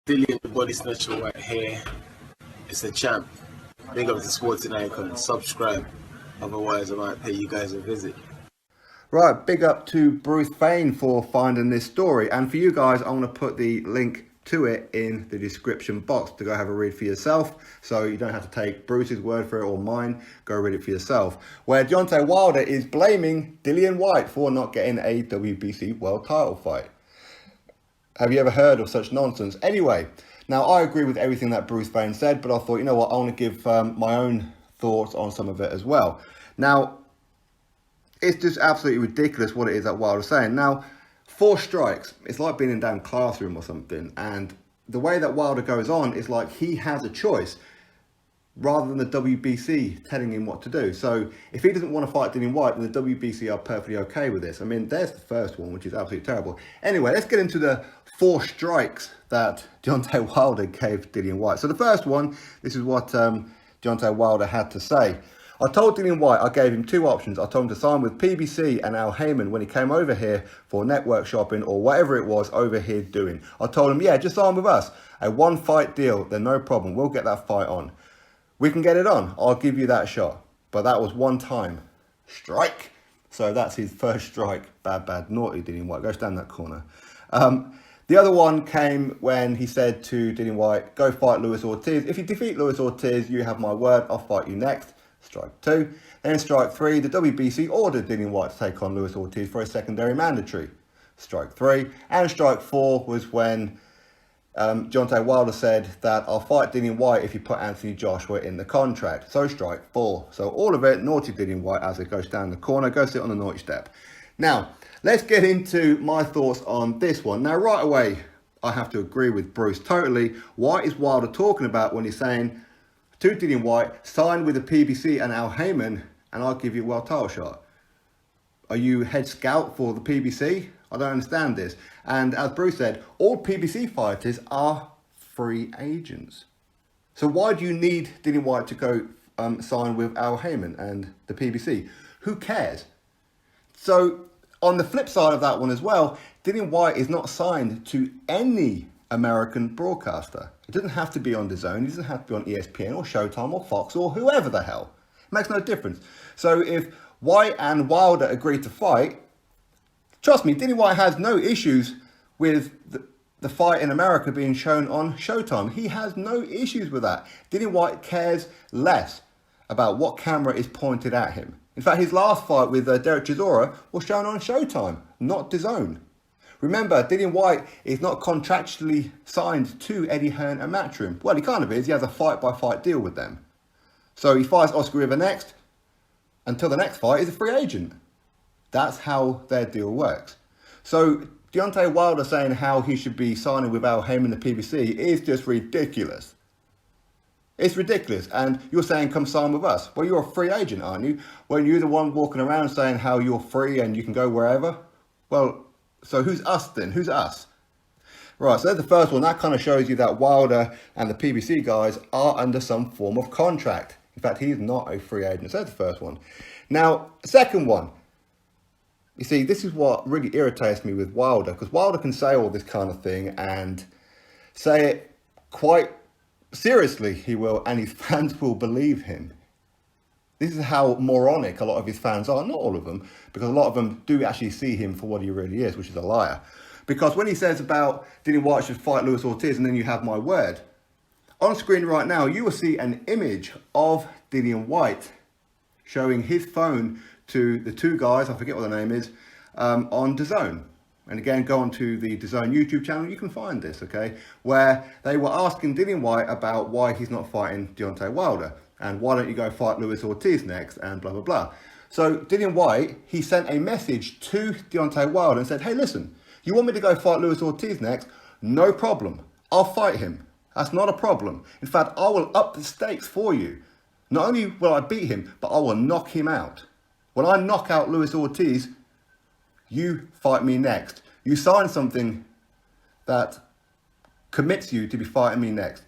Dillian the Body Snatcher right here. It's a champ. Big up to Sporting Icon. Subscribe. Otherwise, I might pay you guys a visit. Right, big up to Bruce Fain for finding this story. And for you guys, I want to put the link to it in the description box to go have a read for yourself. So you don't have to take Bruce's word for it or mine. Go read it for yourself. Where Deontay Wilder is blaming Dillian Whyte for not getting a WBC World Title fight. Have you ever heard of such nonsense? Anyway, now I agree with everything that Bruce Fain said, but I thought, you know what, I want to give my own thoughts on some of it as well. Now, it's just absolutely ridiculous what it is that Wilder's saying. Now, 4 strikes, it's like being in a damn classroom or something. And the way that Wilder goes on is like he has a choice rather than the WBC telling him what to do. So if he doesn't want to fight Dillian Whyte, then the WBC are perfectly okay with this. I mean, there's the first one, which is absolutely terrible. Anyway, let's get into the 4 strikes that Deontay Wilder gave Dillian Whyte. So the first one, this is what Deontay Wilder had to say. I told Dillian Whyte I gave him 2 options. I told him to sign with PBC and Al Heyman when he came over here for network shopping or whatever it was over here doing. I told him, yeah, just sign with us. A 1-fight deal, then no problem. We'll get that fight on. We can get it on. I'll give you that shot. But that was 1 time. Strike. So that's his first strike. Bad, naughty Dillian Whyte. Go stand in that corner. The other one came when he said to Dillian Whyte, go fight Luis Ortiz. If you defeat Luis Ortiz, you have my word. I'll fight you next. Strike 2. Then strike 3, the WBC ordered Dillian Whyte to take on Luis Ortiz for a secondary mandatory. Strike 3. And strike 4 was when Deontay Wilder said that I'll fight Dillian Whyte if you put Anthony Joshua in the contract. So strike 4. So all of it, naughty Dillian Whyte as it goes down the corner, go sit on the naughty step. Now, let's get into my thoughts on this one. Now, right away, I have to agree with Bruce totally. What is Wilder talking about when he's saying to Dillian Whyte, sign with the PBC and Al Heyman and I'll give you a world title shot? Are you head scout for the PBC? I don't understand this. And as Bruce said, all PBC fighters are free agents. So why do you need Dillian Whyte to go sign with Al Heyman and the PBC? Who cares? So on the flip side of that one as well, Dillian Whyte is not signed to any American broadcaster. It doesn't have to be on DAZN, it doesn't have to be on ESPN or Showtime or Fox or whoever the hell. It makes no difference. So if Whyte and Wilder agree to fight, trust me, Dillian Whyte has no issues with the fight in America being shown on Showtime. He has no issues with that. Dillian Whyte cares less about what camera is pointed at him. In fact, his last fight with Derek Chisora was shown on Showtime, not DAZN. Remember, Dillian Whyte is not contractually signed to Eddie Hearn and Matchroom. Well, he kind of is. He has a fight-by-fight deal with them. So he fights Oscar River next. Until the next fight, he's a free agent. That's how their deal works. So Deontay Wilder saying how he should be signing with Al Heyman and the PBC is just ridiculous. It's ridiculous. And you're saying, come sign with us. Well, you're a free agent, aren't you? Well, you're the one walking around saying how you're free and you can go wherever. Well, so who's us then? Who's us? Right, so there's the first one. That kind of shows you that Wilder and the PBC guys are under some form of contract. In fact, he's not a free agent. So that's the first one. Now, the second one. You see, this is what really irritates me with Wilder, because Wilder can say all this kind of thing and say it quite seriously, he will, and his fans will believe him. This is how moronic a lot of his fans are. Not all of them, because a lot of them do actually see him for what he really is, which is a liar. Because when he says about Dillian Whyte should fight Luis Ortiz and then you have my word, on screen right now, you will see an image of Dillian Whyte showing his phone to the 2 guys, I forget what the name is, on DAZN. And again, go on to the DAZN YouTube channel, you can find this, okay? Where they were asking Dillian Whyte about why he's not fighting Deontay Wilder. And why don't you go fight Luis Ortiz next, and blah, blah, blah. So Dillian Whyte, he sent a message to Deontay Wilder and said, hey, listen, you want me to go fight Luis Ortiz next? No problem. I'll fight him. That's not a problem. In fact, I will up the stakes for you. Not only will I beat him, but I will knock him out. When I knock out Luis Ortiz, you fight me next. You sign something that commits you to be fighting me next.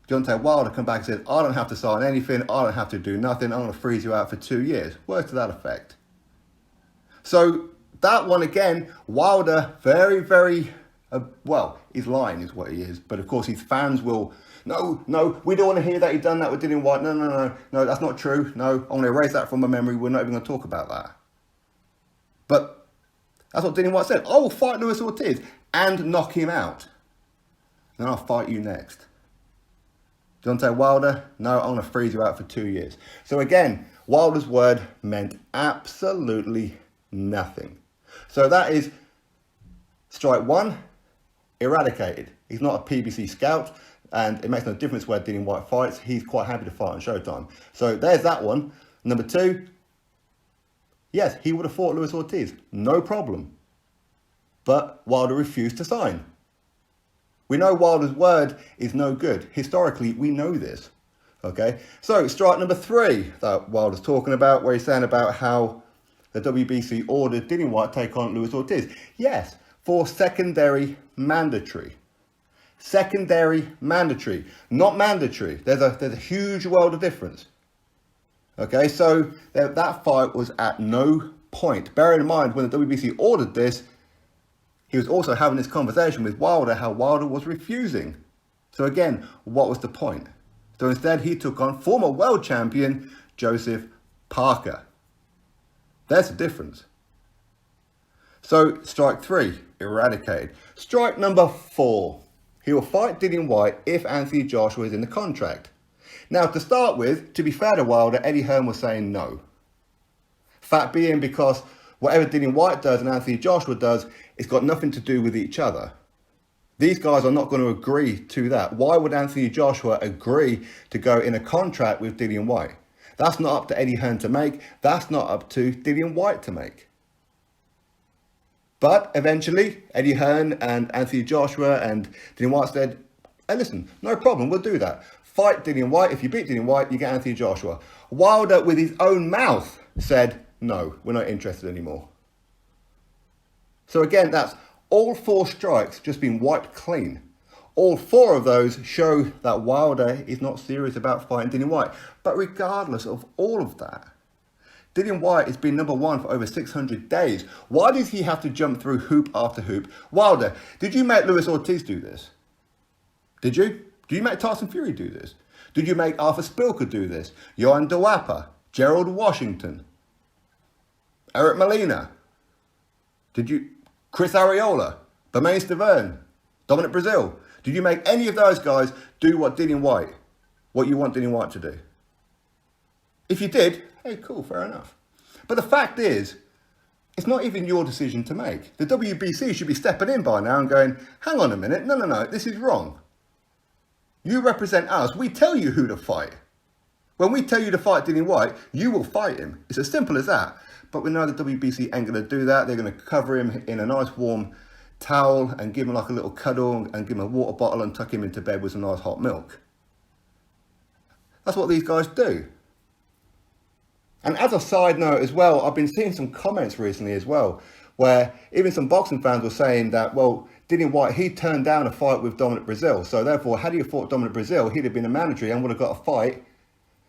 Deontay Wilder come back and said, I don't have to sign anything. I don't have to do nothing. I'm going to freeze you out for 2 years. Words to that effect. So that one again, Wilder, very, very Well, he's lying is what he is. But of course his fans will, no, we don't want to hear that he done that with Dillian Whyte. No, that's not true. No, I'm going to erase that from my memory. We're not even going to talk about that. But that's what Dillian Whyte said. I will fight Luis Ortiz and knock him out. Then I'll fight you next. Deontay Wilder, no, I'm going to freeze you out for 2 years. So again, Wilder's word meant absolutely nothing. So that is strike one, eradicated. He's not a PBC scout, and it makes no difference where Dillian Whyte fights. He's quite happy to fight on Showtime. So there's that one. Number two, yes, he would have fought Luis Ortiz, no problem. But Wilder refused to sign. We know Wilder's word is no good. Historically, we know this. Okay, so strike number three that Wilder's talking about, where he's saying about how the WBC ordered Dillian Whyte take on Luis Ortiz. Yes, for secondary mandatory. Secondary mandatory, not mandatory. There's a huge world of difference. Okay, so that fight was at no point. Bearing in mind, when the WBC ordered this, he was also having this conversation with Wilder, how Wilder was refusing. So again, what was the point? So instead, he took on former world champion Joseph Parker. There's the difference. So strike three, eradicated. Strike number four, he will fight Dillian Whyte if Anthony Joshua is in the contract. Now, to start with, to be fair to Wilder, Eddie Hearn was saying no. Fact being, because whatever Dillian Whyte does and Anthony Joshua does, it's got nothing to do with each other. These guys are not going to agree to that. Why would Anthony Joshua agree to go in a contract with Dillian Whyte? That's not up to Eddie Hearn to make. That's not up to Dillian Whyte to make. But eventually, Eddie Hearn and Anthony Joshua and Dillian Whyte said, hey, listen, no problem, we'll do that. Fight Dillian Whyte. If you beat Dillian Whyte, you get Anthony Joshua. Wilder, with his own mouth, said, no, we're not interested anymore. So again, that's all four strikes just been wiped clean. All four of those show that Wilder is not serious about fighting Dillian Whyte. But regardless of all of that, Dillian Whyte has been number one for over 600 days. Why does he have to jump through hoop after hoop? Wilder, did you make Luis Ortiz do this? Did you? Did you make Tyson Fury do this? Did you make Arthur Spilker do this? Johan Dewapa, Gerald Washington, Eric Molina? Did you? Chris Arreola, Bermane Stiverne, Dominic Brazil? Did you make any of those guys do what Dillian Whyte, what you want Dillian Whyte to do? If you did, hey, cool, fair enough. But the fact is, it's not even your decision to make. The WBC should be stepping in by now and going, hang on a minute, no, this is wrong. You represent us, we tell you who to fight. When we tell you to fight Dillian Whyte, you will fight him. It's as simple as that. But we know the WBC ain't going to do that. They're going to cover him in a nice warm towel and give him like a little cuddle and give him a water bottle and tuck him into bed with some nice hot milk. That's what these guys do. And as a side note as well, I've been seeing some comments recently as well, where even some boxing fans were saying that, well, Dillian Whyte, he turned down a fight with Dominic Brazil. So therefore, had he fought Dominic Brazil, he'd have been a mandatory and would have got a fight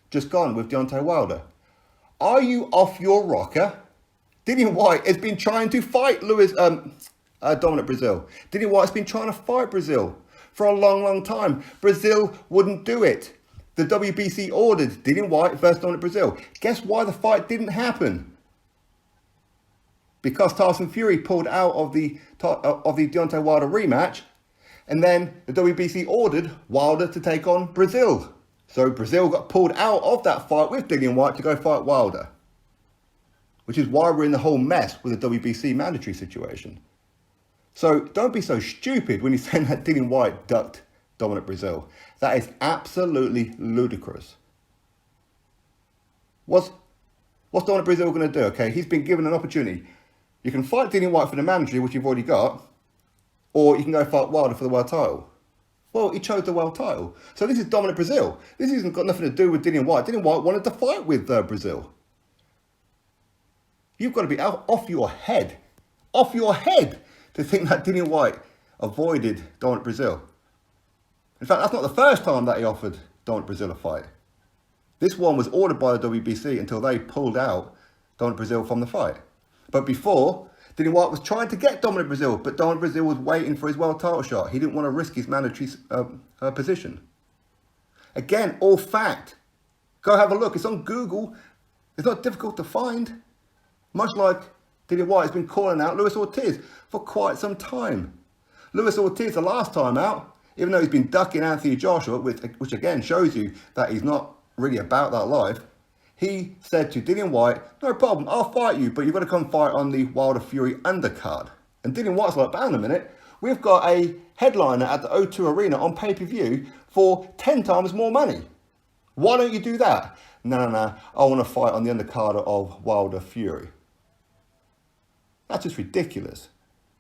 just gone with Deontay Wilder. Are you off your rocker? Dillian Whyte has been trying to fight Dominic Brazil. Dillian Whyte's been trying to fight Brazil for a long time. Brazil wouldn't do it. The WBC ordered Dillian Whyte versus Dominic Brazil. Guess why the fight didn't happen? Because Tyson Fury pulled out of the Deontay Wilder rematch, and then the WBC ordered Wilder to take on Brazil. So Brazil got pulled out of that fight with Dillian Whyte to go fight Wilder. Which is why we're in the whole mess with the WBC mandatory situation. So don't be so stupid when you're saying that Dillian Whyte ducked Dominic Brazil. That is absolutely ludicrous. What's Dominic Brazil going to do? Okay, he's been given an opportunity. You can fight Dillian Whyte for the mandatory, which you've already got, or you can go fight Wilder for the world title. Well, he chose the world title. So this is Dominic Brazil. This hasn't got nothing to do with Dillian Whyte. Dillian Whyte wanted to fight with Brazil. You've got to be off your head to think that Dillian Whyte avoided Dominic Brazil. In fact, that's not the first time that he offered Dominic Brazil a fight. This one was ordered by the WBC until they pulled out Dominic Brazil from the fight. But before, Dillian Whyte was trying to get Dominic Brazil, but Dominic Brazil was waiting for his world title shot. He didn't want to risk his mandatory position. Again, all fact. Go have a look. It's on Google. It's not difficult to find. Much like Dillian Whyte has been calling out Luis Ortiz for quite some time. Luis Ortiz, the last time out, even though he's been ducking Anthony Joshua, which again shows you that he's not really about that life, he said to Dillian Whyte, no problem, I'll fight you, but you've got to come fight on the Wilder Fury undercard. And Dillian Whyte's like, hang on a minute, we've got a headliner at the O2 Arena on pay-per-view for 10 times more money. Why don't you do that? No, I want to fight on the undercard of Wilder Fury. That's just ridiculous.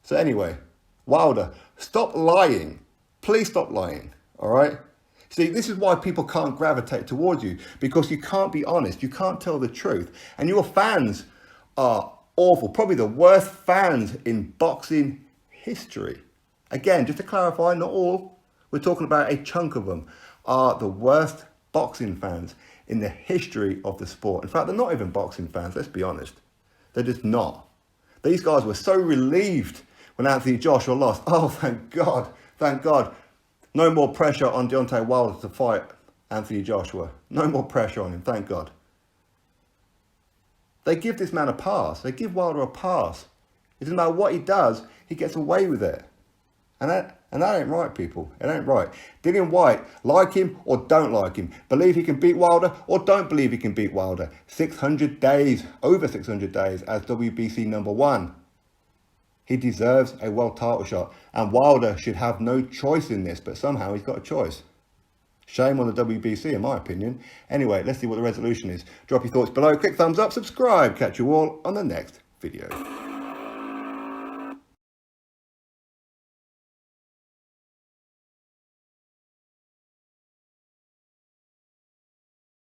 So anyway, Wilder, stop lying. Please stop lying, all right? See, this is why people can't gravitate towards you, because you can't be honest, you can't tell the truth. And your fans are awful, probably the worst fans in boxing history. Again, just to clarify, not all, we're talking about a chunk of them, are the worst boxing fans in the history of the sport. In fact, they're not even boxing fans, let's be honest. They're just not. These guys were so relieved when Anthony Joshua lost. Oh, thank God, thank God. No more pressure on Deontay Wilder to fight Anthony Joshua. No more pressure on him, thank God. They give this man a pass. They give Wilder a pass. It doesn't matter what he does, he gets away with it. And that ain't right, people. It ain't right. Dillian Whyte, like him or don't like him. Believe he can beat Wilder or don't believe he can beat Wilder. 600 days, over 600 days as WBC #1. He deserves a world title shot. And Wilder should have no choice in this, but somehow he's got a choice. Shame on the WBC, in my opinion. Anyway, let's see what the resolution is. Drop your thoughts below, click thumbs up, subscribe. Catch you all on the next video.